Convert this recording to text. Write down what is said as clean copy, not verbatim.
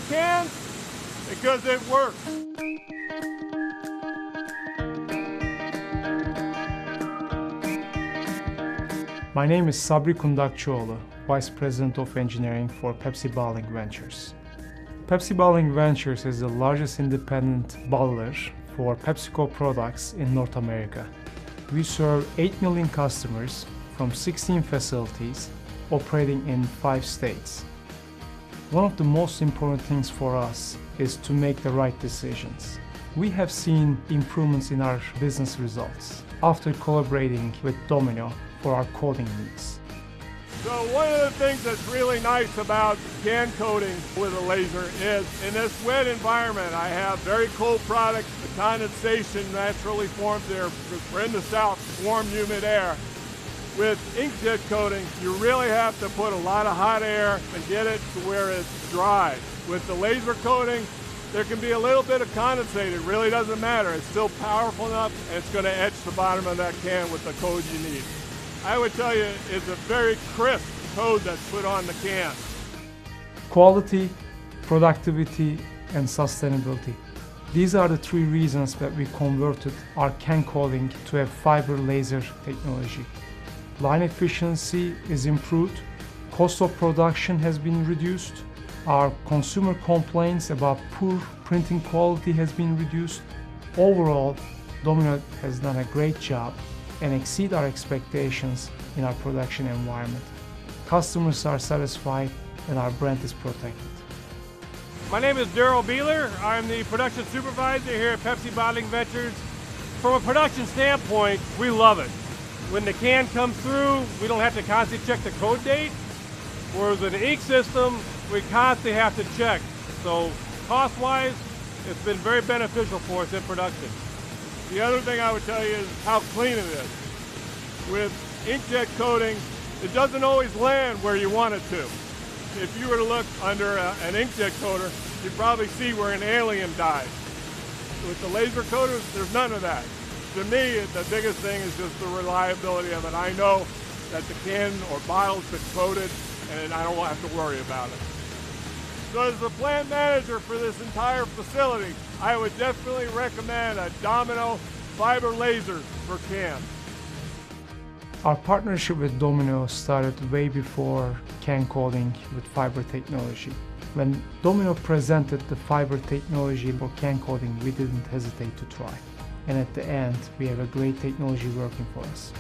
cans? Because it works. My name is Sabri Kundakcioglu, Vice President of Engineering for Pepsi Bottling Ventures. Pepsi Bottling Ventures is the largest independent bottler for PepsiCo products in North America. We serve 8 million customers from 16 facilities operating in 5 states. One of the most important things for us is to make the right decisions. We have seen improvements in our business results after collaborating with Domino for our coating needs. So one of the things that's really nice about can coating with a laser is in this wet environment, I have very cold products. The condensation naturally forms there because we're in the south, warm, humid air. With inkjet coating, you really have to put a lot of hot air and get it to where it's dry. With the laser coating, there can be a little bit of condensate. It really doesn't matter. It's still powerful enough, and it's going to etch the bottom of that can with the code you need. I would tell you it's a very crisp code that's put on the can. Quality, productivity, and sustainability. These are the 3 reasons that we converted our can coating to a fiber laser technology. Line efficiency is improved, cost of production has been reduced, our consumer complaints about poor printing quality has been reduced. Overall, Domino has done a great job and exceed our expectations in our production environment. Customers are satisfied and our brand is protected. My name is Daryl Beeler. I'm the production supervisor here at Pepsi Bottling Ventures. From a production standpoint, we love it. When the can comes through, we don't have to constantly check the code date. Whereas with the ink system, we constantly have to check. So cost-wise, it's been very beneficial for us in production. The other thing I would tell you is how clean it is. With inkjet coating, it doesn't always land where you want it to. If you were to look under an inkjet coater, you'd probably see where an alien died. With the laser coaters, there's none of that. To me, the biggest thing is just the reliability of it. I know that the can or bottle's been coated, and I don't have to worry about it. So as the plant manager for this entire facility, I would definitely recommend a Domino Fibre Laser for cans. Our partnership with Domino started way before can coating with fiber technology. When Domino presented the fiber technology for can coating, we didn't hesitate to try. And at the end, we have a great technology working for us.